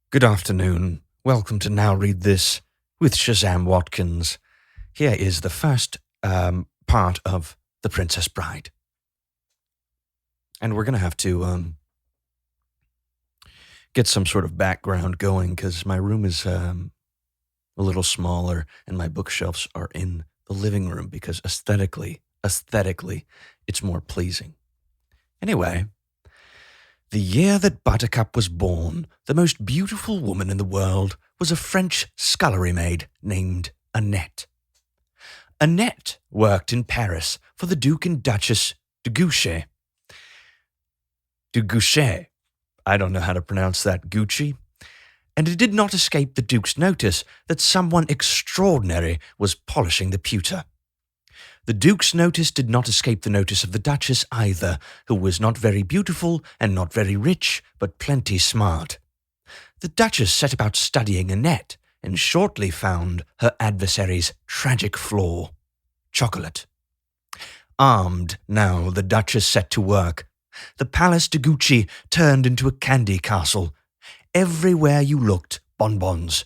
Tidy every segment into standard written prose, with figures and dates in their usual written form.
Good afternoon. Welcome to Now Read This with Shazam Watkins. Here is the first part of The Princess Bride. And we're going to have to get some sort of background going because my room is a little smaller and my bookshelves are in the living room because aesthetically, it's more pleasing. Anyway, the year that Buttercup was born, the most beautiful woman in the world was a French scullery maid named Annette. Annette worked in Paris for the Duke and Duchess de Guiche. I don't know how to pronounce that, Gucci. And it did not escape the Duke's notice that someone extraordinary was polishing the pewter. The Duke's notice did not escape the notice of the Duchess either, who was not very beautiful and not very rich, but plenty smart. The Duchess set about studying Annette, and shortly found her adversary's tragic flaw: chocolate. Armed now, the Duchess set to work. The Palace de Gucci turned into a candy castle. Everywhere you looked, bonbons.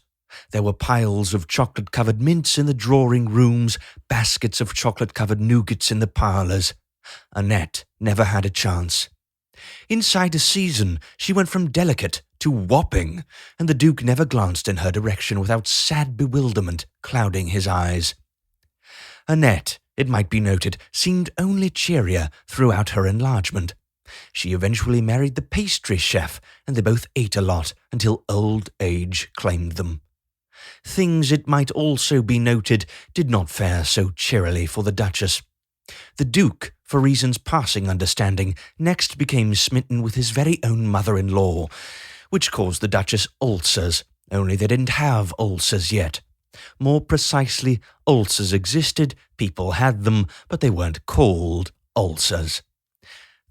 There were piles of chocolate-covered mints in the drawing rooms, baskets of chocolate-covered nougats in the parlours. Annette never had a chance. Inside a season, she went from delicate to whopping, and the Duke never glanced in her direction without sad bewilderment clouding his eyes. Annette, it might be noted, seemed only cheerier throughout her enlargement. She eventually married the pastry chef, and they both ate a lot until old age claimed them. Things, it might also be noted, did not fare so cheerily for the Duchess. The Duke, for reasons passing understanding, next became smitten with his very own mother-in-law, which caused the Duchess ulcers, only they didn't have ulcers yet. More precisely, ulcers existed, people had them, but they weren't called ulcers.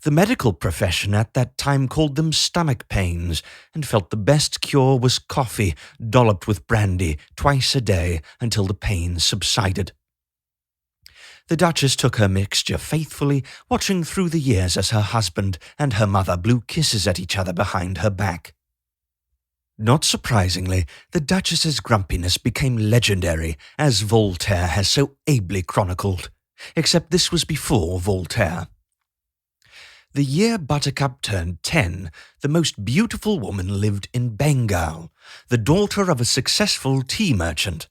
The medical profession at that time called them stomach pains and felt the best cure was coffee dolloped with brandy twice a day until the pains subsided. The Duchess took her mixture faithfully, watching through the years as her husband and her mother blew kisses at each other behind her back. Not surprisingly, the Duchess's grumpiness became legendary, as Voltaire has so ably chronicled, except this was before Voltaire. The year Buttercup turned 10, the most beautiful woman lived in Bengal, the daughter of a successful tea merchant.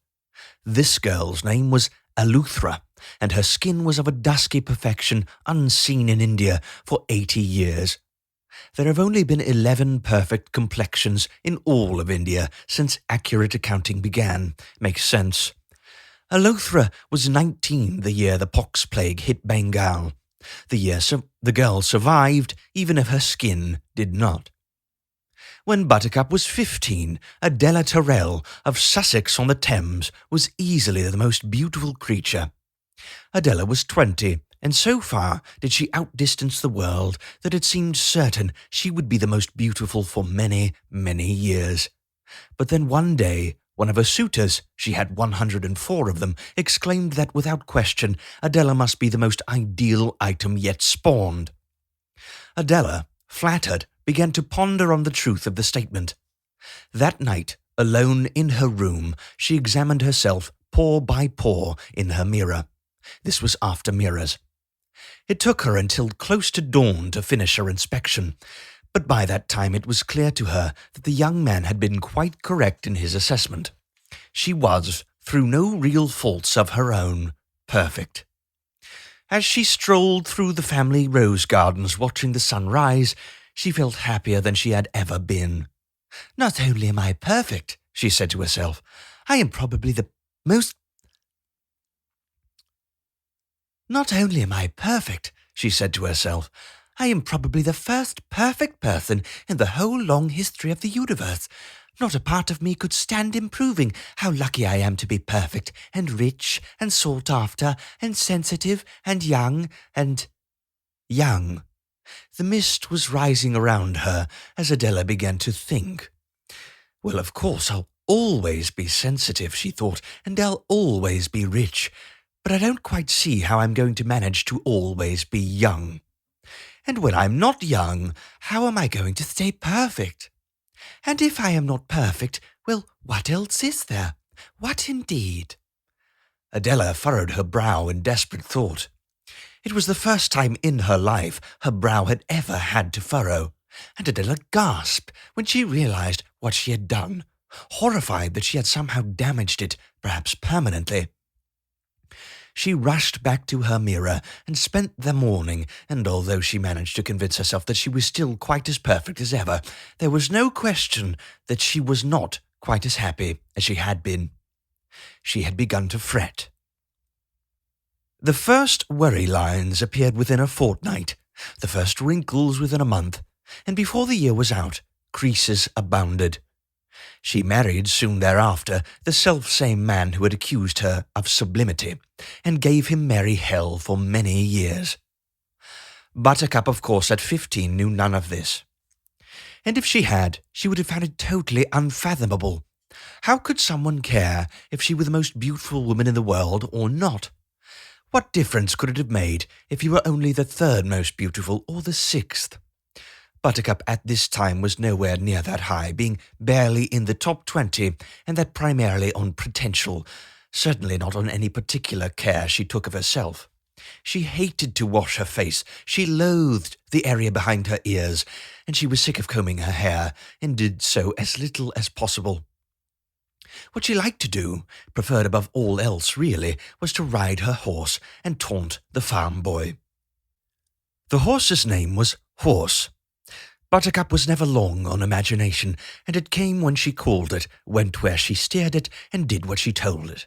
This girl's name was Eleuthera, and her skin was of a dusky perfection unseen in India for 80 years. There have only been 11 perfect complexions in all of India since accurate accounting began. Makes sense. Eleuthera was 19 the year the pox plague hit Bengal. The girl survived, even if her skin did not. When Buttercup was 15, Adela Terrell of Sussex on the Thames was easily the most beautiful creature. Adela was 20, and so far did she outdistance the world that it seemed certain she would be the most beautiful for many, many years. But then one day, one of her suitors, she had 104 of them, exclaimed that without question Adela must be the most ideal item yet spawned. Adela, flattered, began to ponder on the truth of the statement. That night, alone in her room, she examined herself pore by pore in her mirror. This was after mirrors. It took her until close to dawn to finish her inspection, but by that time it was clear to her that the young man had been quite correct in his assessment. She was, through no real faults of her own, perfect. As she strolled through the family rose gardens watching the sun rise, she felt happier than she had ever been. "Not only am I perfect," she said to herself, "I am probably the most... Not only am I perfect," she said to herself, "I am probably the first perfect person in the whole long history of the universe. Not a part of me could stand improving how lucky I am to be perfect and rich and sought after and sensitive and young and... young." The mist was rising around her as Adela began to think. "Well, of course, I'll always be sensitive," she thought, "and I'll always be rich. But I don't quite see how I'm going to manage to always be young. And when I'm not young, how am I going to stay perfect? And if I am not perfect, well, what else is there? What indeed? Adela furrowed her brow in desperate thought. It was the first time in her life her brow had ever had to furrow, and Adela gasped when she realized what she had done, horrified that she had somehow damaged it, perhaps permanently. She rushed back to her mirror and spent the morning, and although she managed to convince herself that she was still quite as perfect as ever, there was no question that she was not quite as happy as she had been. She had begun to fret. The first worry lines appeared within a fortnight, the first wrinkles within a month, and before the year was out, creases abounded. She married soon thereafter the self-same man who had accused her of sublimity, and gave him merry hell for many years. Buttercup, of course, at 15 knew none of this. And if she had, she would have found it totally unfathomable. How could someone care if she were the most beautiful woman in the world or not? What difference could it have made if you were only the third most beautiful or the sixth? Buttercup at this time was nowhere near that high, being barely in the top 20, and that primarily on potential, certainly not on any particular care she took of herself. She hated to wash her face, she loathed the area behind her ears, and she was sick of combing her hair, and did so as little as possible. What she liked to do, preferred above all else really, was to ride her horse and taunt the farm boy. The horse's name was Horse. Buttercup was never long on imagination, and it came when she called it, went where she steered it, and did what she told it.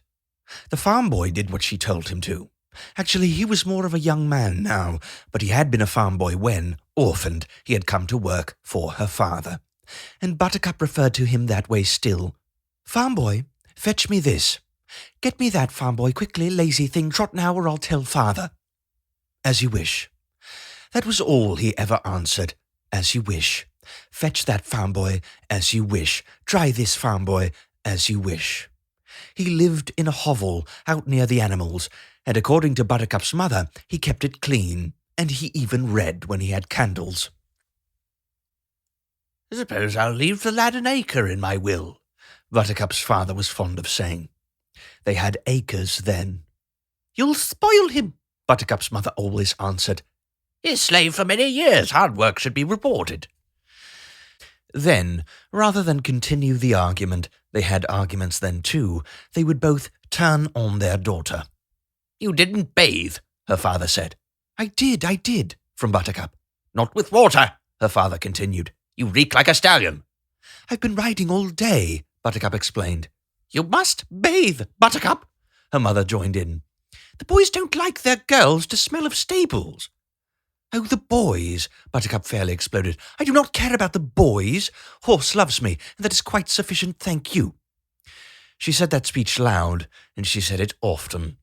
The farm boy did what she told him to. Actually, he was more of a young man now, but he had been a farm boy when, orphaned, he had come to work for her father. And Buttercup referred to him that way still. "Farm boy, fetch me this. Get me that, farm boy, quickly, lazy thing, trot now, or I'll tell father." "As you wish." That was all he ever answered. "As you wish. Fetch that, farm boy, as you wish. Try this, farm boy, as you wish." He lived in a hovel out near the animals, and according to Buttercup's mother, he kept it clean, and he even read when he had candles. "I suppose I'll leave the lad an acre in my will," Buttercup's father was fond of saying. They had acres then. "You'll spoil him," Buttercup's mother always answered. "He's slave for many years. Hard work should be rewarded." Then, rather than continue the argument, they had arguments then too, they would both turn on their daughter. "You didn't bathe," her father said. I did, from Buttercup. "Not with water," her father continued. "You reek like a stallion." "I've been riding all day," Buttercup explained. "You must bathe, Buttercup," her mother joined in. "The boys don't like their girls to smell of stables." "Oh, the boys," Buttercup fairly exploded. "I do not care about the boys. Horse loves me, and that is quite sufficient, thank you." She said that speech loud, and she said it often.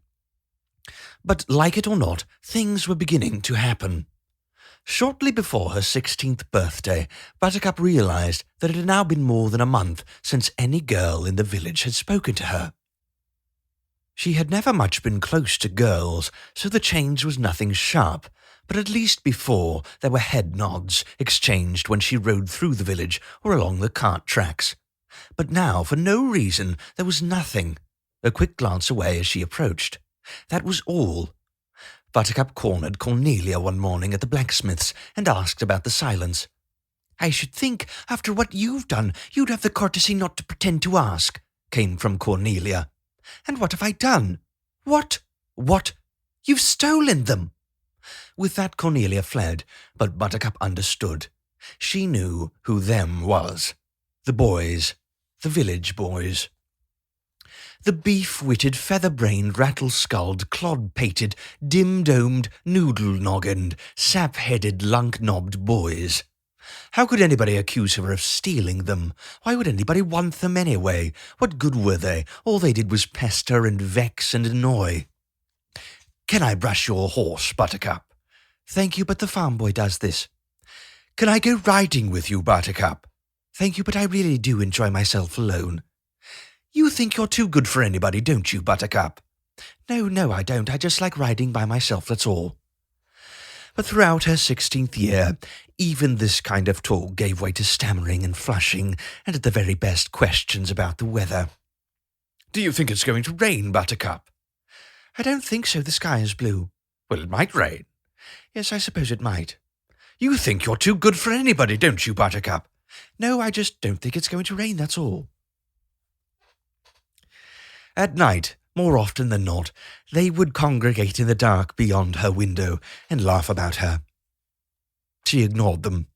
But like it or not, things were beginning to happen. Shortly before her 16th birthday, Buttercup realized that it had now been more than a month since any girl in the village had spoken to her. She had never much been close to girls, so the change was nothing sharp, but at least before there were head nods exchanged when she rode through the village or along the cart tracks. But now, for no reason, there was nothing. A quick glance away as she approached. That was all. Buttercup cornered Cornelia one morning at the blacksmith's and asked about the silence. "I should think, after what you've done, you'd have the courtesy not to pretend to ask," came from Cornelia. "And what have I done?" What? You've stolen them!" With that Cornelia fled, but Buttercup understood. She knew who them was. The boys. The village boys. The beef-witted, feather-brained, rattle-skulled, clod-pated, dim-domed, noodle-noggined, sap-headed, lunk-knobbed boys. How could anybody accuse her of stealing them? Why would anybody want them anyway? What good were they? All they did was pester and vex and annoy. "Can I brush your horse, Buttercup?" "Thank you, but the farm boy does this." "Can I go riding with you, Buttercup?" "Thank you, but I really do enjoy myself alone." "You think you're too good for anybody, don't you, Buttercup?" No, I don't. I just like riding by myself, that's all." But throughout her 16th year, even this kind of talk gave way to stammering and flushing, and at the very best questions about the weather. "Do you think it's going to rain, Buttercup?" "I don't think so. The sky is blue." "Well, it might rain." "Yes, I suppose it might." "You think you're too good for anybody, don't you, Buttercup?" "No, I just don't think it's going to rain, that's all." At night, more often than not, they would congregate in the dark beyond her window and laugh about her. She ignored them.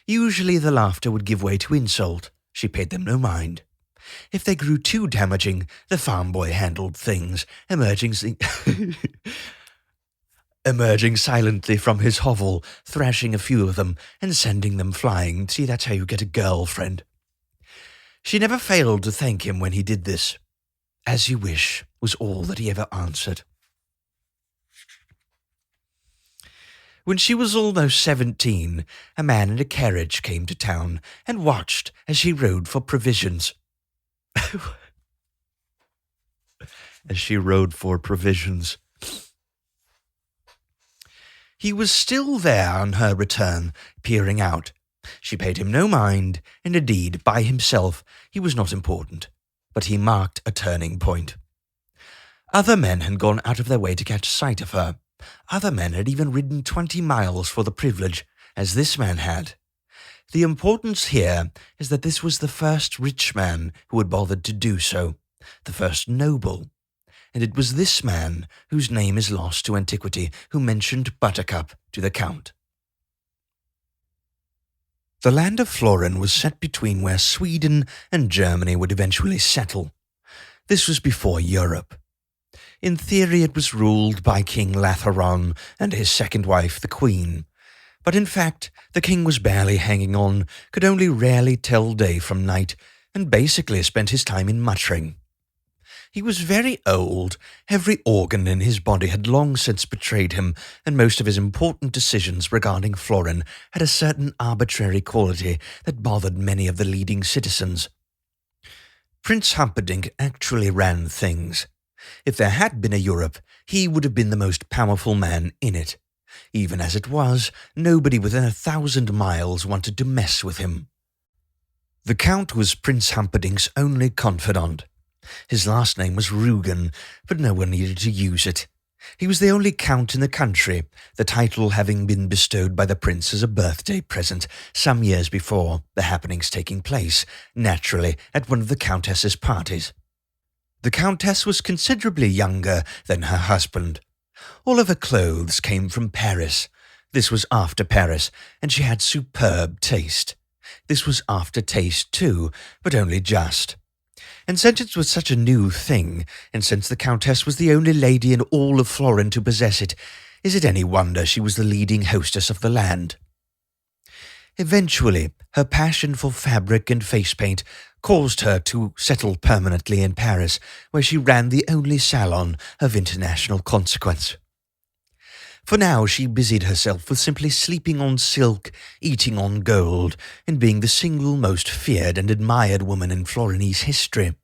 Usually the laughter would give way to insult. She paid them no mind. If they grew too damaging, the farm boy handled things, emerging silently from his hovel, thrashing a few of them and sending them flying. See, that's how you get a girlfriend. She never failed to thank him when he did this. "As you wish," was all that he ever answered. When she was almost 17, a man in a carriage came to town and watched as she rode for provisions. As she rode for provisions. He was still there on her return, peering out. She paid him no mind, and indeed, by himself, he was not important, but he marked a turning point. Other men had gone out of their way to catch sight of her. Other men had even ridden 20 miles for the privilege, as this man had. The importance here is that this was the first rich man who had bothered to do so, the first noble. And it was this man, whose name is lost to antiquity, who mentioned Buttercup to the Count. The land of Florin was set between where Sweden and Germany would eventually settle. This was before Europe. In theory, it was ruled by King Latheron and his second wife, the Queen. But in fact, the king was barely hanging on, could only rarely tell day from night, and basically spent his time in muttering. He was very old, every organ in his body had long since betrayed him, and most of his important decisions regarding Florin had a certain arbitrary quality that bothered many of the leading citizens. Prince Humperdinck actually ran things. If there had been a Europe, he would have been the most powerful man in it. Even as it was, nobody within 1,000 miles wanted to mess with him. The Count was Prince Humperdinck's only confidant. His last name was Rugen, but no one needed to use it. He was the only count in the country, the title having been bestowed by the prince as a birthday present some years before, the happenings taking place, naturally, at one of the countess's parties. The countess was considerably younger than her husband. All of her clothes came from Paris. This was after Paris, and she had superb taste. This was after taste too, but only just. And since it was such a new thing, and since the countess was the only lady in all of Florin to possess it, is it any wonder she was the leading hostess of the land? Eventually, her passion for fabric and face paint caused her to settle permanently in Paris, where she ran the only salon of international consequence. For now, she busied herself with simply sleeping on silk, eating on gold, and being the single most feared and admired woman in Florinese history.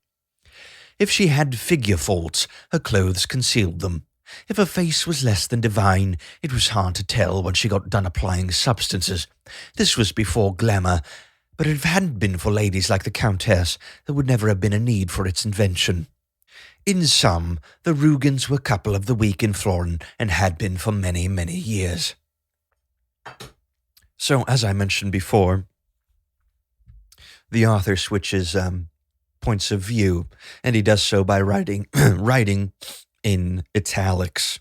If she had figure faults, her clothes concealed them. If her face was less than divine, it was hard to tell when she got done applying substances. This was before glamour, but if it hadn't been for ladies like the Countess, there would never have been a need for its invention. In sum, the Rugens were couple of the week in Florin and had been for many, many years. So, as I mentioned before, the author switches points of view, and he does so by writing in italics.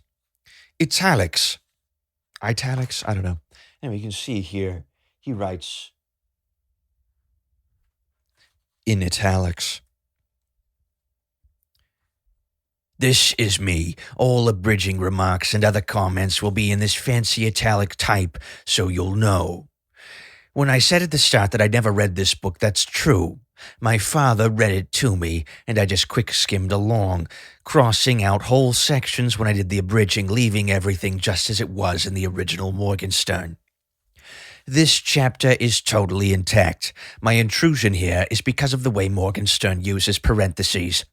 Italics? I don't know. Anyway, you can see here, he writes in italics. This is me. All abridging remarks and other comments will be in this fancy italic type, so you'll know. When I said at the start that I'd never read this book, that's true. My father read it to me, and I just quick-skimmed along, crossing out whole sections when I did the abridging, leaving everything just as it was in the original Morgenstern. This chapter is totally intact. My intrusion here is because of the way Morgenstern uses parentheses.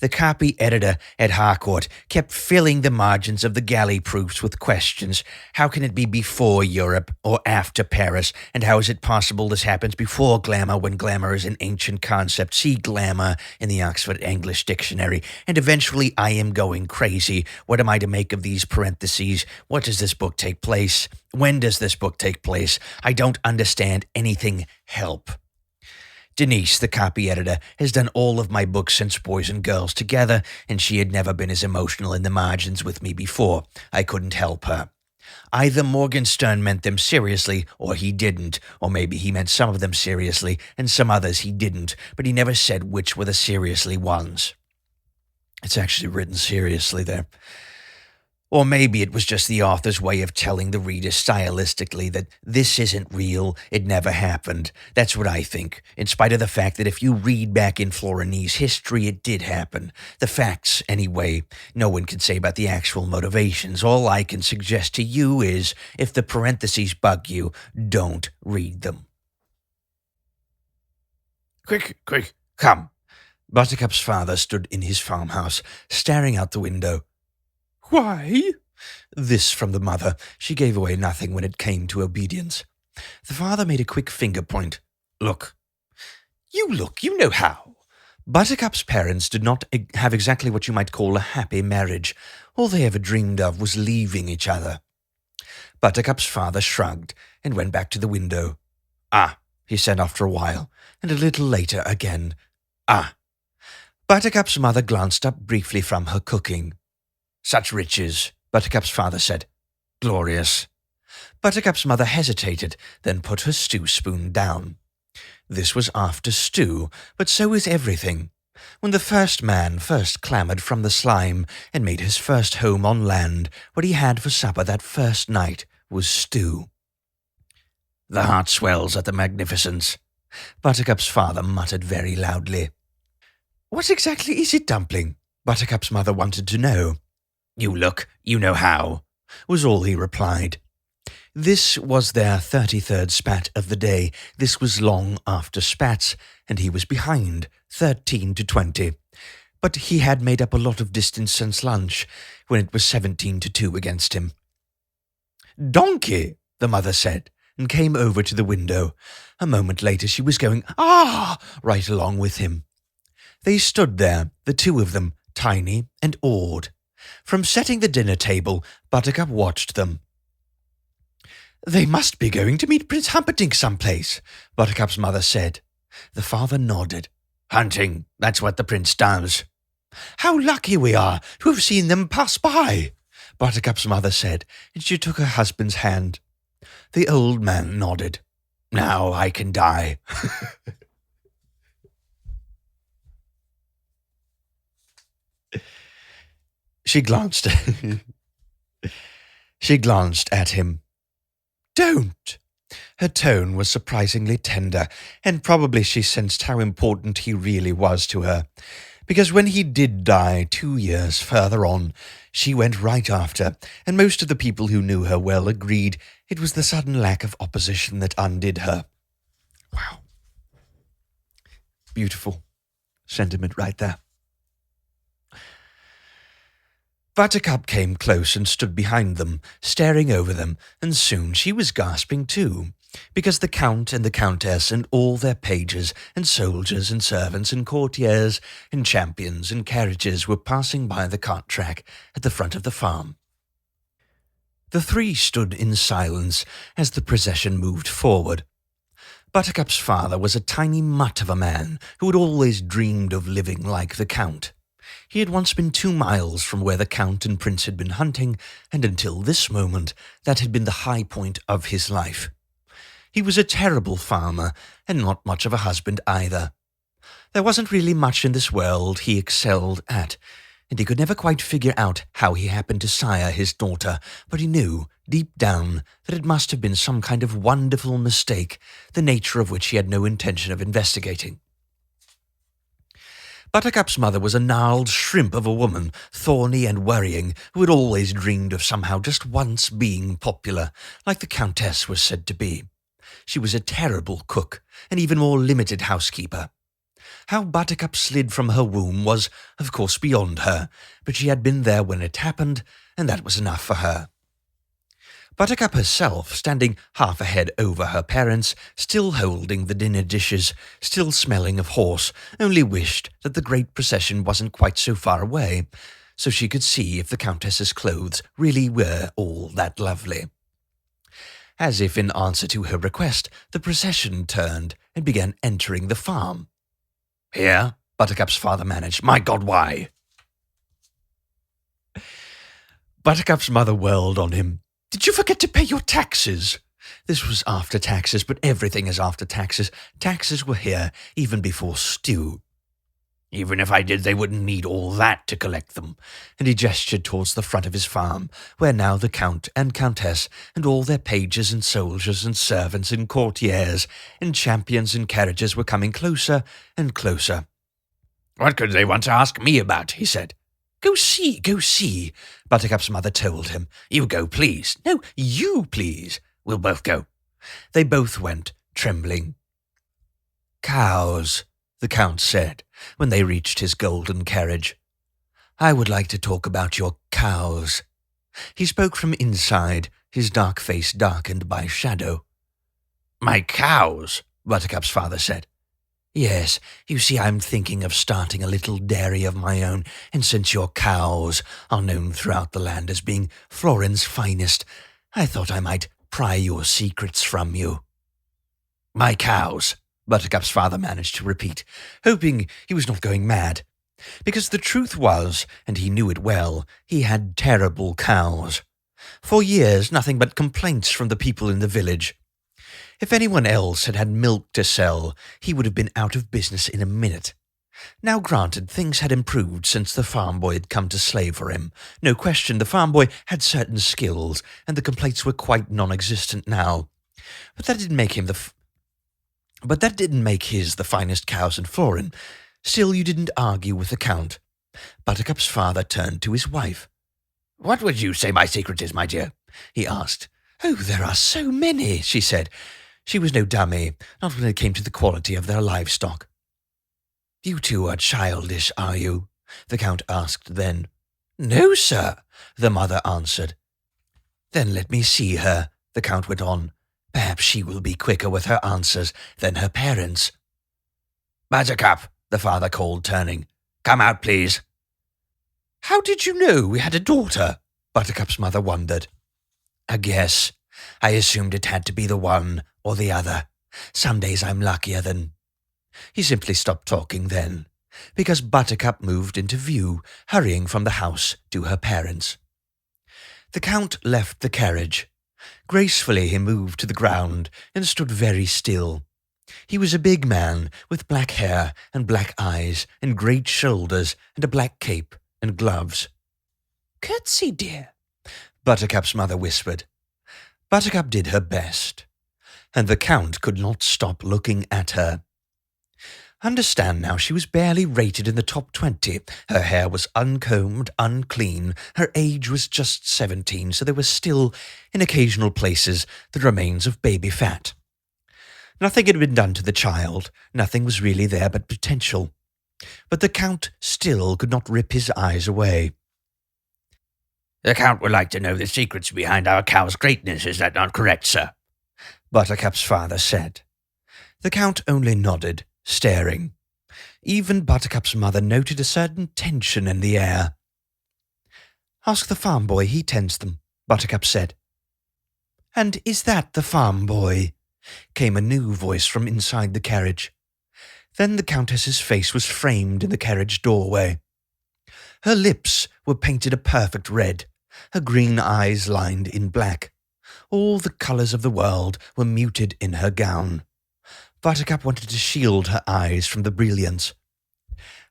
The copy editor at Harcourt kept filling the margins of the galley proofs with questions. How can it be before Europe or after Paris? And how is it possible this happens before glamour when glamour is an ancient concept? See glamour in the Oxford English Dictionary. And eventually I am going crazy. What am I to make of these parentheses? What does this book take place? When does this book take place? I don't understand anything. Help. Denise, the copy editor, has done all of my books since Boys and Girls Together, and she had never been as emotional in the margins with me before. I couldn't help her. Either Morgenstern meant them seriously, or he didn't, or maybe he meant some of them seriously, and some others he didn't, but he never said which were the seriously ones. It's actually written seriously there. Or maybe it was just the author's way of telling the reader stylistically that this isn't real, it never happened. That's what I think, in spite of the fact that if you read back in Florinese history, it did happen. The facts, anyway. No one can say about the actual motivations. All I can suggest to you is, if the parentheses bug you, don't read them. Quick, come. Buttercup's father stood in his farmhouse, staring out the window. Why? This from the mother. She gave away nothing when it came to obedience. The father made a quick finger point. Look, you know how. Buttercup's parents did not have exactly what you might call a happy marriage. All they ever dreamed of was leaving each other. Buttercup's father shrugged and went back to the window. Ah, he said after a while, and a little later again. Ah. Buttercup's mother glanced up briefly from her cooking. Such riches, Buttercup's father said. Glorious. Buttercup's mother hesitated, then put her stew spoon down. This was after stew, but so is everything. When the first man first clambered from the slime and made his first home on land, what he had for supper that first night was stew. The heart swells at the magnificence, Buttercup's father muttered very loudly. What exactly is it, Dumpling? Buttercup's mother wanted to know. You look, you know how, was all he replied. This was their 33rd spat of the day. This was long after spats, and he was behind, 13 to 20. But he had made up a lot of distance since lunch, when it was 17 to 2 against him. Donkey, the mother said, and came over to the window. A moment later she was going, ah, right along with him. They stood there, the two of them, tiny and awed. From setting the dinner table, Buttercup watched them. They must be going to meet Prince Humperdinck someplace, Buttercup's mother said. The father nodded. Hunting, that's what the prince does. How lucky we are to have seen them pass by, Buttercup's mother said, and she took her husband's hand. The old man nodded. Now I can die. She glanced at him. Don't. Her tone was surprisingly tender, and probably she sensed how important he really was to her, because when he did die 2 years further on, she went right after, and most of the people who knew her well agreed it was the sudden lack of opposition that undid her. Wow. Beautiful sentiment right there. Buttercup came close and stood behind them, staring over them, and soon she was gasping too, because the Count and the Countess and all their pages and soldiers and servants and courtiers and champions and carriages were passing by the cart track at the front of the farm. The three stood in silence as the procession moved forward. Buttercup's father was a tiny mutt of a man who had always dreamed of living like the Count. He had once been 2 miles from where the Count and Prince had been hunting, and until this moment that had been the high point of his life. He was a terrible farmer, and not much of a husband either. There wasn't really much in this world he excelled at, and he could never quite figure out how he happened to sire his daughter, but he knew, deep down, that it must have been some kind of wonderful mistake, the nature of which he had no intention of investigating. Buttercup's mother was a gnarled shrimp of a woman, thorny and worrying, who had always dreamed of somehow just once being popular, like the Countess was said to be. She was a terrible cook, an even more limited housekeeper. How Buttercup slid from her womb was, of course, beyond her, but she had been there when it happened, and that was enough for her. Buttercup herself, standing half a head over her parents, still holding the dinner dishes, still smelling of horse, only wished that the great procession wasn't quite so far away, so she could see if the Countess's clothes really were all that lovely. As if in answer to her request, the procession turned and began entering the farm. "Here?" Buttercup's father managed. "My God, why?" Buttercup's mother whirled on him. "Did you forget to pay your taxes?" This was after taxes, but everything is after taxes. Taxes were here even before stew. "Even if I did, they wouldn't need all that to collect them." And he gestured towards the front of his farm, where now the Count and Countess and all their pages and soldiers and servants and courtiers and champions and carriages were coming closer and closer. "What could they want to ask me about?" he said. Go see, Buttercup's mother told him. "You go, please." "No, you, please." "We'll both go." They both went, trembling. "Cows," the Count said, when they reached his golden carriage. "I would like to talk about your cows." He spoke from inside, his dark face darkened by shadow. "My cows," Buttercup's father said. "Yes, you see, I'm thinking of starting a little dairy of my own, and since your cows are known throughout the land as being Florin's finest, I thought I might pry your secrets from you." "My cows," Buttercup's father managed to repeat, hoping he was not going mad. Because the truth was, and he knew it well, he had terrible cows. For years, nothing but complaints from the people in the village. If anyone else had had milk to sell, he would have been out of business in a minute. Now granted, things had improved since the farm boy had come to slave for him. No question, the farm boy had certain skills, and the complaints were quite non-existent now. But that didn't make his the finest cows in Florin. Still, you didn't argue with the Count. Buttercup's father turned to his wife. "What would you say my secret is, my dear?" he asked. "Oh, there are so many," she said. She was no dummy, not when it came to the quality of their livestock. "You two are childish, are you?" the Count asked then. "No, sir," the mother answered. "Then let me see her," the Count went on. "Perhaps she will be quicker with her answers than her parents." "Buttercup," the father called, turning. "Come out, please." "How did you know we had a daughter?" Buttercup's mother wondered. "A guess. I assumed it had to be the one or the other. Some days I'm luckier than—" He simply stopped talking then, because Buttercup moved into view, hurrying from the house to her parents. The Count left the carriage. Gracefully he moved to the ground and stood very still. He was a big man with black hair and black eyes and great shoulders and a black cape and gloves. "Curtsy, dear," Buttercup's mother whispered. Buttercup did her best, and the Count could not stop looking at her. Understand now, she was barely rated in the top 20. Her hair was uncombed, unclean. Her age was just 17, so there was still, in occasional places, the remains of baby fat. Nothing had been done to the child. Nothing was really there but potential. But the Count still could not rip his eyes away. "The Count would like to know the secrets behind our cow's greatness, is that not correct, sir?" Buttercup's father said. The Count only nodded, staring. Even Buttercup's mother noted a certain tension in the air. "Ask the farm boy, he tends them," Buttercup said. "And is that the farm boy?" came a new voice from inside the carriage. Then the Countess's face was framed in the carriage doorway. Her lips were painted a perfect red, her green eyes lined in black. All the colours of the world were muted in her gown. Buttercup wanted to shield her eyes from the brilliance.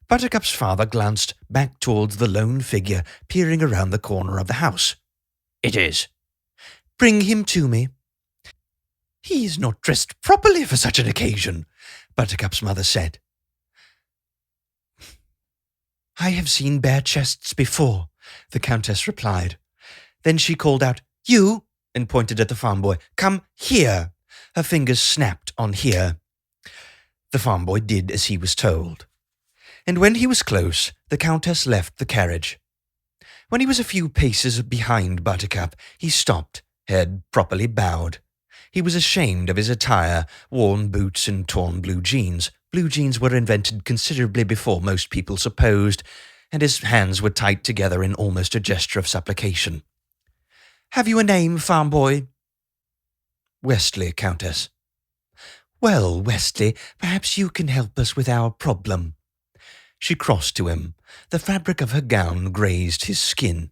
Buttercup's father glanced back towards the lone figure peering around the corner of the house. "It is." "Bring him to me." "He is not dressed properly for such an occasion," Buttercup's mother said. "I have seen bare chests before," the Countess replied. Then she called out, "You," and pointed at the farm boy. "Come here." Her fingers snapped on here. The farm boy did as he was told, and when he was close, the Countess left the carriage. When he was a few paces behind Buttercup, he stopped, head properly bowed. He was ashamed of his attire, worn boots and torn blue jeans. Blue jeans were invented considerably before most people supposed, and his hands were tied together in almost a gesture of supplication. "Have you a name, farm boy?" "Wesley, Countess." "Well, Wesley, perhaps you can help us with our problem." She crossed to him. The fabric of her gown grazed his skin.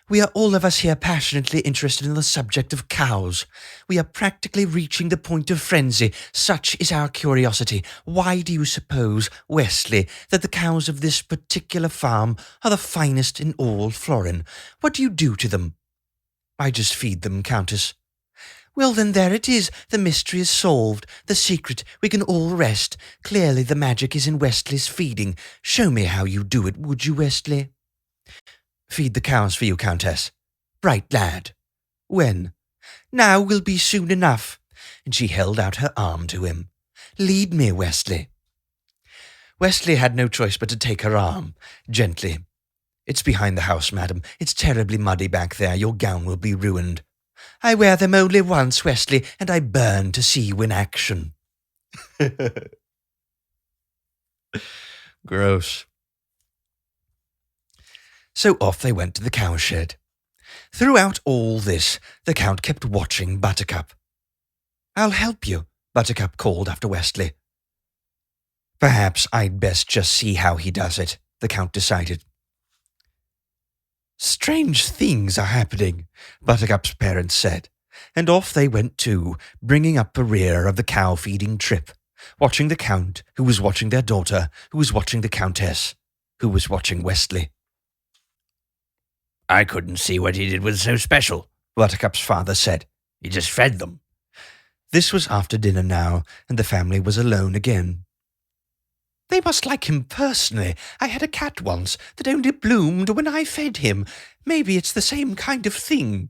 "We are all of us here passionately interested in the subject of cows. We are practically reaching the point of frenzy. Such is our curiosity. Why do you suppose, Wesley, that the cows of this particular farm are the finest in all Florin? What do you do to them?" "I just feed them, Countess." "Well, then there it is. The mystery is solved. The secret. We can all rest. Clearly the magic is in Wesley's feeding. Show me how you do it, would you, Wesley?" "Feed the cows for you, Countess." "Right, lad." "When?" "Now will be soon enough." And she held out her arm to him. "Lead me, Wesley." Wesley had no choice but to take her arm, gently. "It's behind the house, madam. It's terribly muddy back there. Your gown will be ruined." "I wear them only once, Wesley, and I burn to see you in action." Gross. So off they went to the cowshed. Throughout all this, the Count kept watching Buttercup. "I'll help you," Buttercup called after Wesley. "Perhaps I'd best just see how he does it," the Count decided. "Strange things are happening," Buttercup's parents said, and off they went too, bringing up the rear of the cow-feeding trip, watching the Count, who was watching their daughter, who was watching the Countess, who was watching Wesley. "I couldn't see what he did was so special," Buttercup's father said. "He just fed them." This was after dinner now, and the family was alone again. "They must like him personally. I had a cat once that only bloomed when I fed him. Maybe it's the same kind of thing."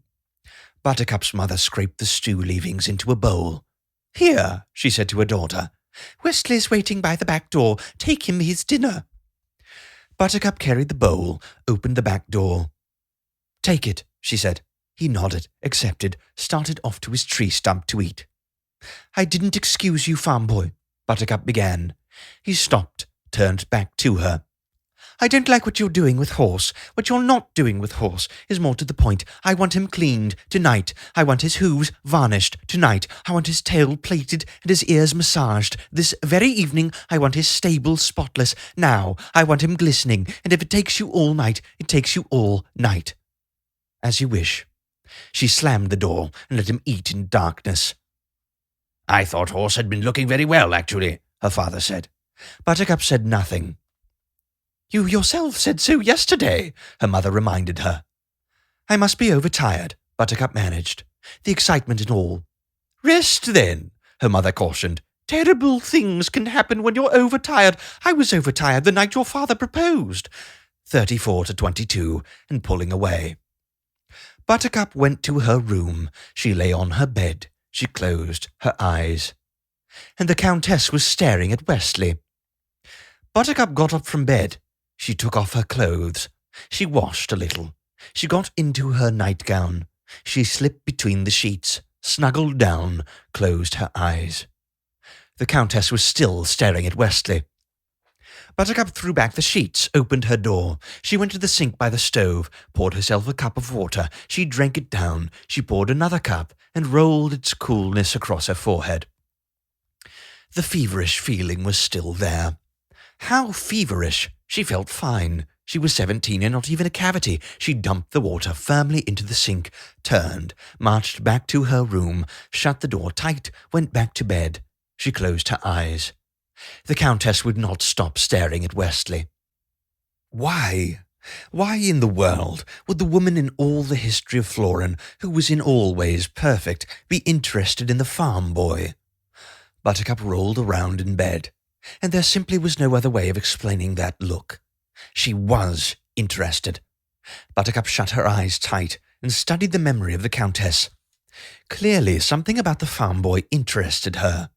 Buttercup's mother scraped the stew leavings into a bowl. "Here," she said to her daughter. "Wesley's waiting by the back door. Take him his dinner." Buttercup carried the bowl, opened the back door. "Take it," she said. He nodded, accepted, started off to his tree stump to eat. "I didn't excuse you, farm boy," Buttercup began. He stopped, turned back to her. "I don't like what you're doing with Horse. What you're not doing with Horse is more to the point. I want him cleaned tonight. I want his hooves varnished tonight. I want his tail plaited and his ears massaged. This very evening I want his stable spotless. Now I want him glistening, and if it takes you all night, it takes you all night." "As you wish." She slammed the door and let him eat in darkness. "I thought Horse had been looking very well, actually," her father said. Buttercup said nothing. "You yourself said so yesterday," her mother reminded her. "I must be overtired," Buttercup managed. "The excitement and all." "Rest, then," her mother cautioned. "Terrible things can happen when you're overtired. I was overtired the night your father proposed." 34-22, and pulling away. Buttercup went to her room. She lay on her bed. She closed her eyes. And the Countess was staring at Wesley. Buttercup got up from bed. She took off her clothes. She washed a little. She got into her nightgown. She slipped between the sheets, snuggled down, closed her eyes. The Countess was still staring at Wesley. Buttercup threw back the sheets, opened her door. She went to the sink by the stove, poured herself a cup of water. She drank it down. She poured another cup and rolled its coolness across her forehead. The feverish feeling was still there. How feverish! She felt fine. She was 17 and not even a cavity. She dumped the water firmly into the sink, turned, marched back to her room, shut the door tight, went back to bed. She closed her eyes. The Countess would not stop staring at Wesley. Why? Why in the world would the woman in all the history of Florin, who was in all ways perfect, be interested in the farm boy? Buttercup rolled around in bed, and there simply was no other way of explaining that look. She was interested. Buttercup shut her eyes tight and studied the memory of the Countess. Clearly something about the farm boy interested her.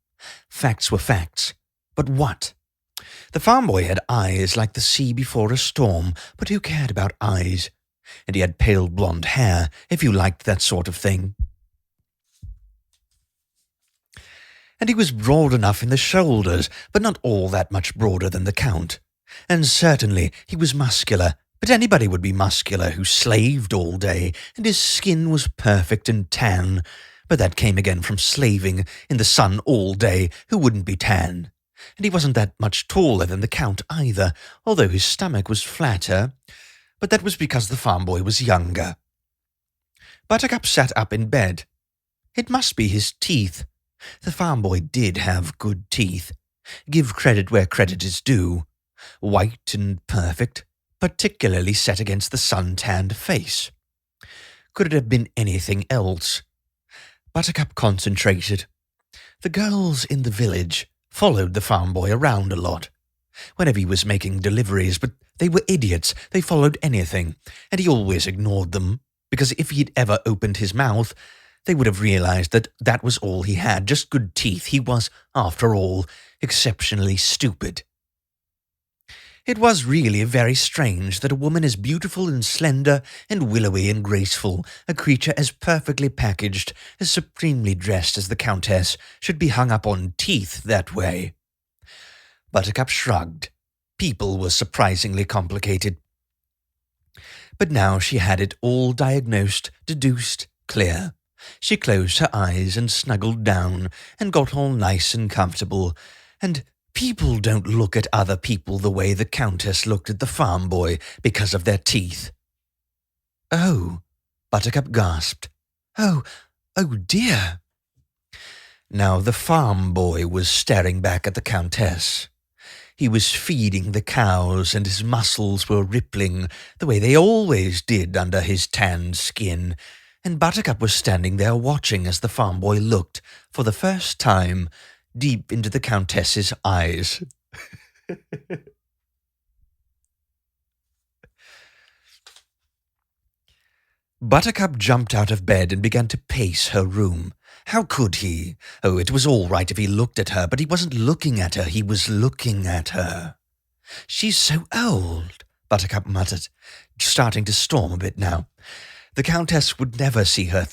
Facts were facts. But what? The farm boy had eyes like the sea before a storm, but who cared about eyes? And he had pale blonde hair, if you liked that sort of thing. And he was broad enough in the shoulders, but not all that much broader than the Count. And certainly he was muscular, but anybody would be muscular who slaved all day, and his skin was perfect and tan. But that came again from slaving in the sun all day, who wouldn't be tan? And he wasn't that much taller than the Count either, although his stomach was flatter, but that was because the farm boy was younger. Buttercup sat up in bed. It must be his teeth. The farm boy did have good teeth. Give credit where credit is due. White and perfect, particularly set against the sun-tanned face. Could it have been anything else? Buttercup concentrated. The girls in the village followed the farm boy around a lot, whenever he was making deliveries, but they were idiots. They followed anything, and he always ignored them, because if he'd ever opened his mouth, they would have realized that that was all he had, just good teeth. He was, after all, exceptionally stupid. It was really very strange that a woman as beautiful and slender and willowy and graceful, a creature as perfectly packaged, as supremely dressed as the Countess, should be hung up on teeth that way. Buttercup shrugged. People were surprisingly complicated. But now she had it all diagnosed, deduced, clear. She closed her eyes and snuggled down and got all nice and comfortable, and people don't look at other people the way the Countess looked at the farm boy because of their teeth. "Oh," Buttercup gasped. Oh dear." Now the farm boy was staring back at the Countess. He was feeding the cows, and his muscles were rippling the way they always did under his tanned skin, and Buttercup was standing there watching as the farm boy looked, for the first time, deep into the Countess's eyes. Buttercup jumped out of bed and began to pace her room. How could he? Oh, it was all right if he looked at her, but he wasn't looking at her, he was looking at her. "She's so old," Buttercup muttered, starting to storm a bit now. The Countess would never see her...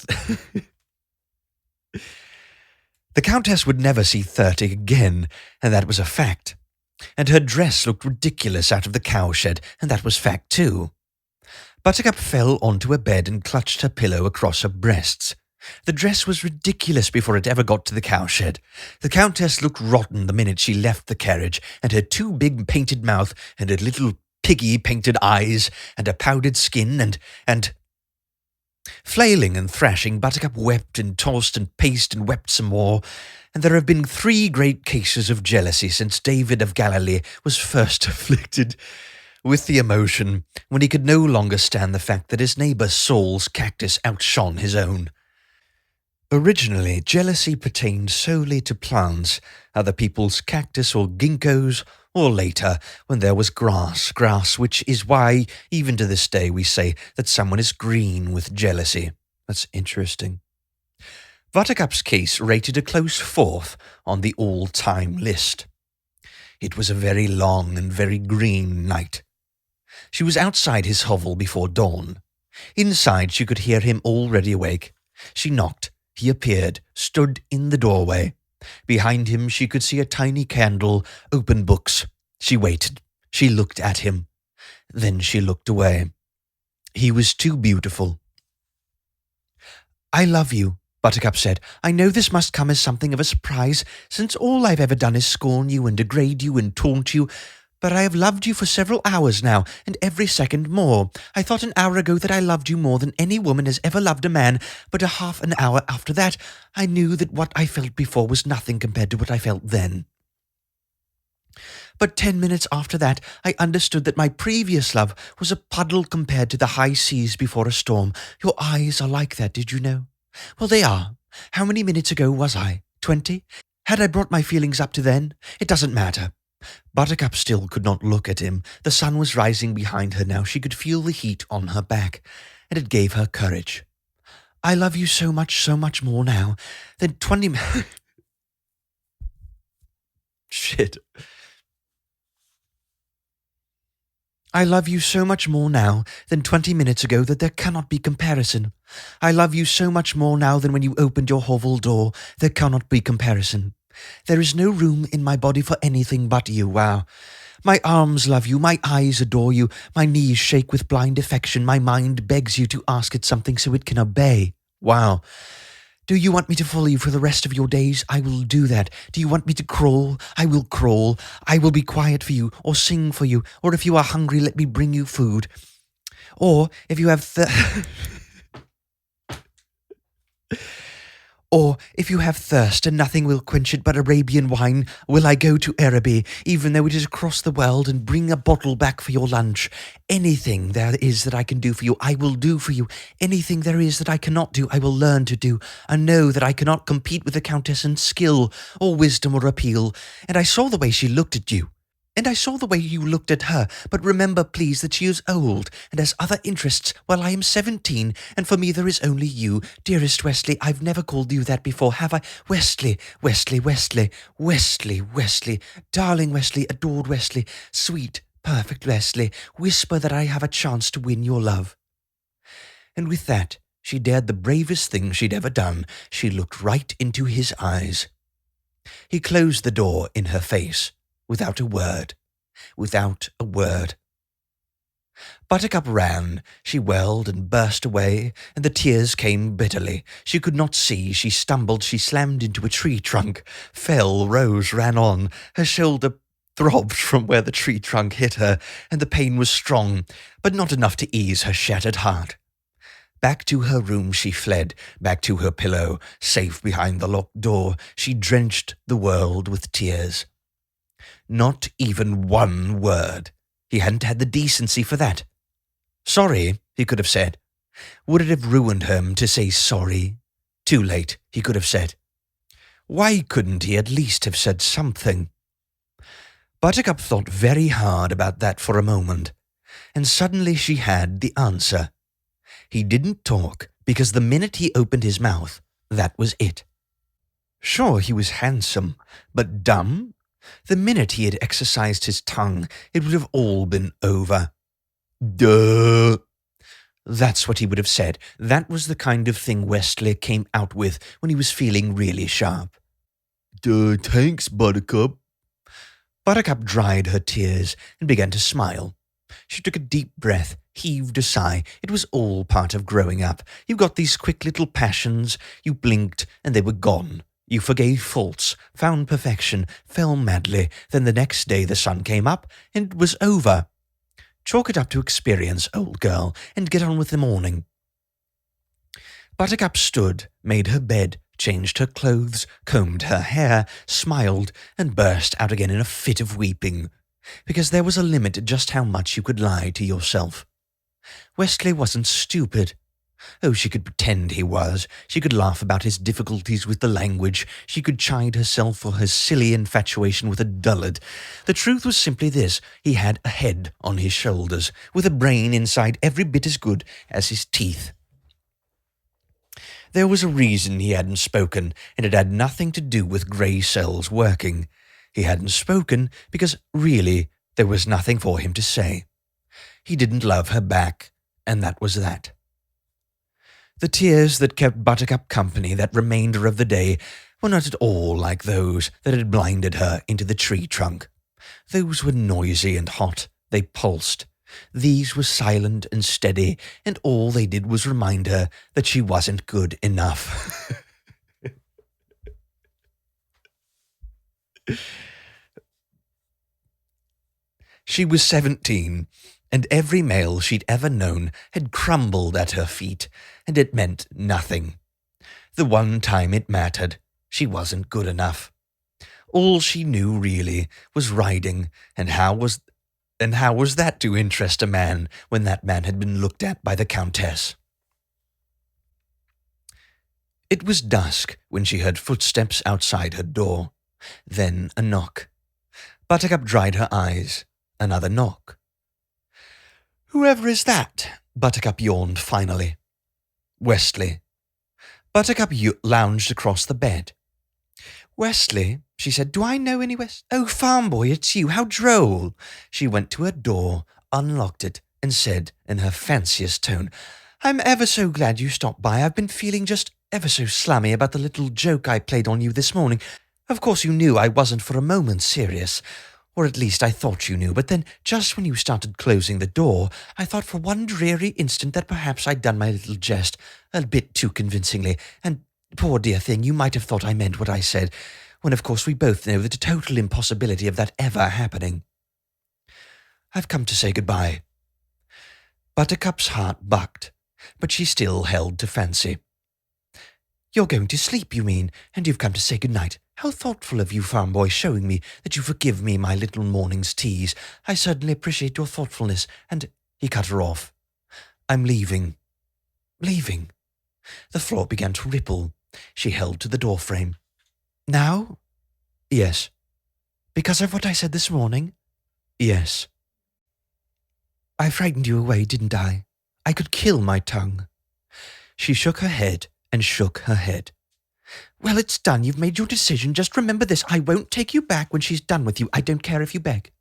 The Countess would never see 30 again, and that was a fact. And her dress looked ridiculous out of the cowshed, and that was fact too. Buttercup fell onto a bed and clutched her pillow across her breasts. The dress was ridiculous before it ever got to the cowshed. The Countess looked rotten the minute she left the carriage, and her too big painted mouth, and her little piggy painted eyes, and her powdered skin, and... Flailing and thrashing, Buttercup wept and tossed and paced and wept some more, and there have been 3 great cases of jealousy since David of Galilee was first afflicted with the emotion, when he could no longer stand the fact that his neighbour Saul's cactus outshone his own. Originally, jealousy pertained solely to plants, other people's cactus or ginkgos, or later, when there was grass, which is why, even to this day, we say that someone is green with jealousy. That's interesting. Buttercup's case rated a close 4th on the all-time list. It was a very long and very green night. She was outside his hovel before dawn. Inside, she could hear him already awake. She knocked. He appeared, stood in the doorway. Behind him, she could see a tiny candle, open books. She waited. She looked at him. Then she looked away. He was too beautiful. "I love you," Buttercup said. "I know this must come as something of a surprise, since all I've ever done is scorn you and degrade you and taunt you. But I have loved you for several hours now, and every second more. I thought an hour ago that I loved you more than any woman has ever loved a man, but a half an hour after that, I knew that what I felt before was nothing compared to what I felt then. But 10 minutes after that, I understood that my previous love was a puddle compared to the high seas before a storm. Your eyes are like that, did you know? Well, they are. How many minutes ago was I? 20? Had I brought my feelings up to then? It doesn't matter." Buttercup still could not look at him. The sun was rising behind her now. She could feel the heat on her back, and it gave her courage. "I love you so much more now than 20... Shit. I love you so much more now than 20 minutes ago that there cannot be comparison. I love you so much more now than when you opened your hovel door. There cannot be comparison. There is no room in my body for anything but you. Wow. My arms love you, my eyes adore you, my knees shake with blind affection, my mind begs you to ask it something so it can obey. Wow. Do you want me to follow you for the rest of your days? I will do that. Do you want me to crawl? I will crawl. I will be quiet for you, or sing for you, or if you are hungry, let me bring you food. Or if you have Or, if you have thirst and nothing will quench it but Arabian wine, will I go to Araby, even though it is across the world, and bring a bottle back for your lunch? Anything there is that I can do for you, I will do for you. Anything there is that I cannot do, I will learn to do. I know that I cannot compete with the Countess in skill, or wisdom, or appeal. And I saw the way she looked at you. And I saw the way you looked at her, but remember, please, that she is old and has other interests, while I am 17, and for me there is only you. Dearest Wesley, I've never called you that before, have I? Wesley, Wesley, Wesley, Wesley, Wesley, darling Wesley, adored Wesley, sweet, perfect Wesley, whisper that I have a chance to win your love. And with that, she dared the bravest thing she'd ever done. She looked right into his eyes. He closed the door in her face. Without a word. Without a word. Buttercup ran. She wailed and burst away, and the tears came bitterly. She could not see. She stumbled. She slammed into a tree trunk. Fell, rose, ran on. Her shoulder throbbed from where the tree trunk hit her, and the pain was strong, but not enough to ease her shattered heart. Back to her room she fled, back to her pillow, safe behind the locked door. She drenched the world with tears. Not even one word. He hadn't had the decency for that. Sorry, he could have said. Would it have ruined him to say sorry? Too late, he could have said. Why couldn't he at least have said something? Buttercup thought very hard about that for a moment, and suddenly she had the answer. He didn't talk because the minute he opened his mouth, that was it. Sure, he was handsome, but dumb? The minute he had exercised his tongue, it would have all been over. Duh! That's what he would have said. That was the kind of thing Wesley came out with when he was feeling really sharp. Duh, thanks, Buttercup. Buttercup dried her tears and began to smile. She took a deep breath, heaved a sigh. It was all part of growing up. You got these quick little passions. You blinked, and they were gone. You forgave faults, found perfection, fell madly, then the next day the sun came up, and it was over. Chalk it up to experience, old girl, and get on with the morning. Buttercup stood, made her bed, changed her clothes, combed her hair, smiled, and burst out again in a fit of weeping, because there was a limit to just how much you could lie to yourself. Wesley wasn't stupid. Oh, she could pretend he was. She could laugh about his difficulties with the language. She could chide herself for her silly infatuation with a dullard. The truth was simply this. He had a head on his shoulders, with a brain inside every bit as good as his teeth. There was a reason he hadn't spoken, and it had nothing to do with grey cells working. He hadn't spoken because, really, there was nothing for him to say. He didn't love her back, and that was that. The tears that kept Buttercup company that remainder of the day were not at all like those that had blinded her into the tree trunk. Those were noisy and hot. They pulsed. These were silent and steady, and all they did was remind her that she wasn't good enough. She was 17, and every male she'd ever known had crumbled at her feet, and it meant nothing. The one time it mattered, she wasn't good enough. All she knew, really, was riding, and how was that to interest a man when that man had been looked at by the Countess? It was dusk when she heard footsteps outside her door. Then a knock. Buttercup dried her eyes. Another knock. "Whoever is that?" Buttercup yawned finally. "Wesley." Buttercup lounged across the bed. Wesley, she said, do I know any West? Oh, farm boy, it's you, how droll. She went to her door, unlocked it, and said in her fanciest tone, I'm ever so glad you stopped by. I've been feeling just ever so slummy about the little joke I played on you this morning. Of course you knew I wasn't for a moment serious, or at least I thought you knew, but then just when you started closing the door, I thought for one dreary instant that perhaps I'd done my little jest a bit too convincingly, and poor dear thing, you might have thought I meant what I said, when of course we both know the total impossibility of that ever happening. I've come to say goodbye. Buttercup's heart bucked, but she still held to Fancy. You're going to sleep, you mean, and you've come to say goodnight. How thoughtful of you, farm boy, showing me that you forgive me my little morning's tease. I certainly appreciate your thoughtfulness, and— He cut her off. I'm leaving. Leaving? The floor began to ripple. She held to the doorframe. Now? Yes. Because of what I said this morning? Yes. I frightened you away, didn't I? I could kill my tongue. She shook her head and shook her head. Well, it's done. You've made your decision. Just remember this. I won't take you back when she's done with you. I don't care if you beg.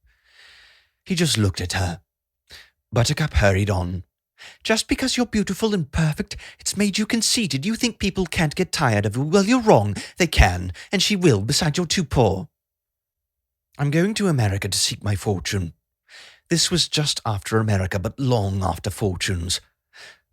He just looked at her. Buttercup hurried on. Just because you're beautiful and perfect, it's made you conceited. You think people can't get tired of you. Well, you're wrong. They can, and she will. Besides, you're too poor. I'm going to America to seek my fortune. This was just after America, but long after fortunes.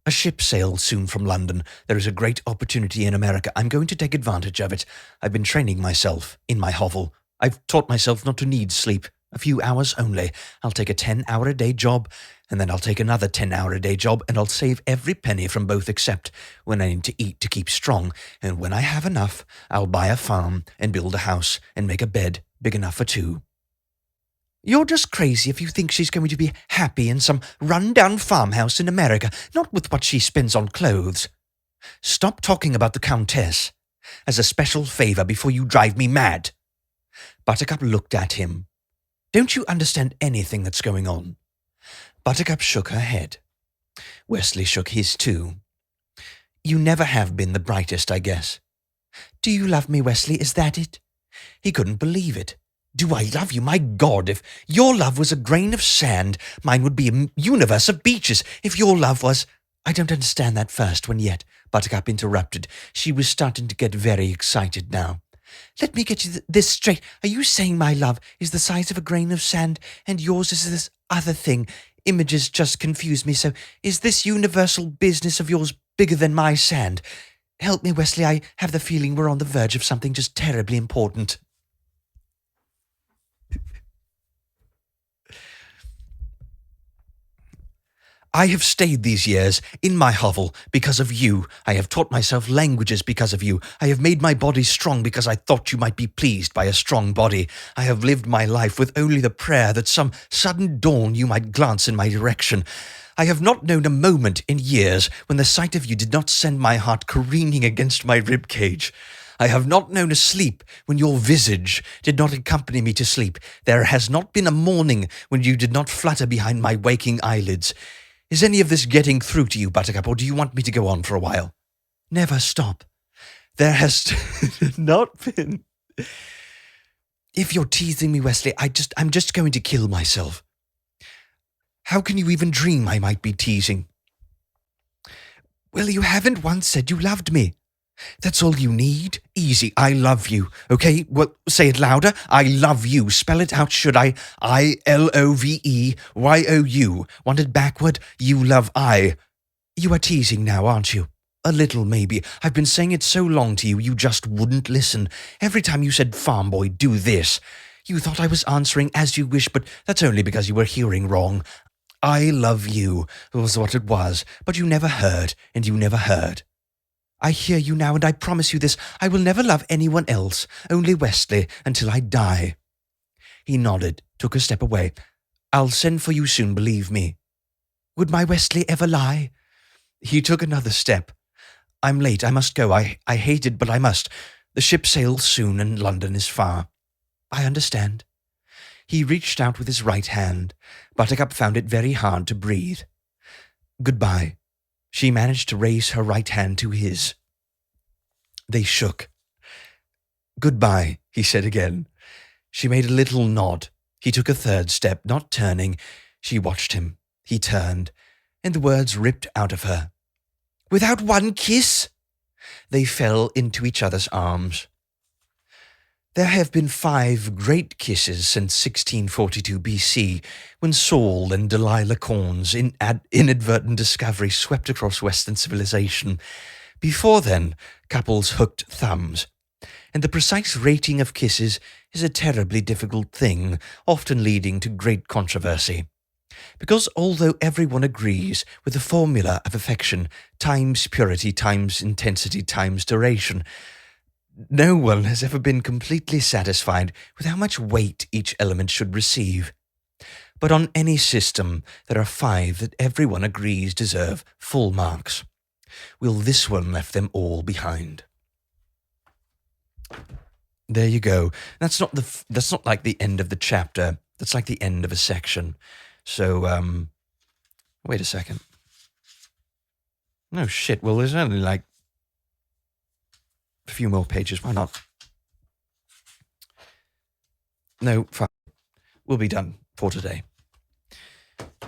A ship sails soon from London. There is a great opportunity in America. I'm going to take advantage of it. I've been training myself in my hovel. I've taught myself not to need sleep. A few hours only. I'll take a 10-hour-a-day job, and then I'll take another 10-hour-a-day job, and I'll save every penny from both except when I need to eat to keep strong. And when I have enough, I'll buy a farm and build a house and make a bed big enough for two. You're just crazy if you think she's going to be happy in some run-down farmhouse in America, not with what she spends on clothes. Stop talking about the Countess. As a special favour before you drive me mad. Buttercup looked at him. Don't you understand anything that's going on? Buttercup shook her head. Wesley shook his too. You never have been the brightest, I guess. Do you love me, Wesley? Is that it? He couldn't believe it. Do I love you? My God, if your love was a grain of sand, mine would be a universe of beaches. If your love was— I don't understand that first one yet, Buttercup interrupted. She was starting to get very excited now. Let me get you this straight. Are you saying my love is the size of a grain of sand and yours is this other thing? Images just confuse me, so is this universal business of yours bigger than my sand? Help me, Wesley. I have the feeling we're on the verge of something just terribly important. I have stayed these years in my hovel because of you. I have taught myself languages because of you. I have made my body strong because I thought you might be pleased by a strong body. I have lived my life with only the prayer that some sudden dawn you might glance in my direction. I have not known a moment in years when the sight of you did not send my heart careening against my rib cage. I have not known a sleep when your visage did not accompany me to sleep. There has not been a morning when you did not flutter behind my waking eyelids. Is any of this getting through to you, Buttercup, or do you want me to go on for a while? Never stop. There has not been. If you're teasing me, Wesley, I'm just going to kill myself. How can you even dream I might be teasing? Well, you haven't once said you loved me. That's all you need. Easy. I love you. Okay? Well, say it louder. I love you. Spell it out, should I? I-L-O-V-E-Y-O-U. Want it backward? You love I. You are teasing now, aren't you? A little, maybe. I've been saying it so long to you, you just wouldn't listen. Every time you said, farm boy, do this. You thought I was answering as you wish, but that's only because you were hearing wrong. I love you was what it was, but you never heard, and you never heard. I hear you now, and I promise you this, I will never love anyone else, only Wesley, until I die. He nodded, took a step away. I'll send for you soon, believe me. Would my Wesley ever lie? He took another step. I'm late, I must go. I hate it, but I must. The ship sails soon, and London is far. I understand. He reached out with his right hand. Buttercup found it very hard to breathe. Goodbye. She managed to raise her right hand to his. They shook. Goodbye, he said again. She made a little nod. He took a third step, not turning. She watched him. He turned, and the words ripped out of her. Without one kiss? They fell into each other's arms. There have been 5 great kisses since 1642 BC, when Saul and Delilah Corn's inadvertent discovery swept across Western civilization. Before then, couples hooked thumbs. And the precise rating of kisses is a terribly difficult thing, often leading to great controversy. Because although everyone agrees with the formula of affection, times purity times intensity times duration, no one has ever been completely satisfied with how much weight each element should receive. But on any system, there are 5 that everyone agrees deserve full marks. Will this one left them all behind? There you go. That's not like the end of the chapter. That's like the end of a section. So, wait a second. No shit. Well, there's only like a few more pages. Why not? No, fine. We'll be done for today.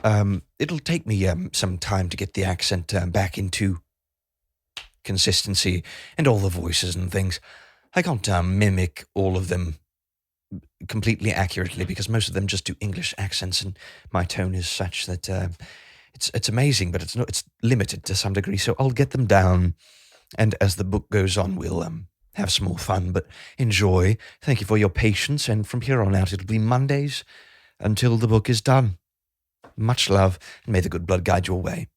It'll take me some time to get the accent back into consistency and all the voices and things. I can't mimic all of them completely accurately because most of them just do English accents, and my tone is such that it's amazing, but it's limited to some degree. So I'll get them down, and as the book goes on, we'll have some more fun. But enjoy. Thank you for your patience, and from here on out, it'll be Mondays until the book is done. Much love, and may the good blood guide your way.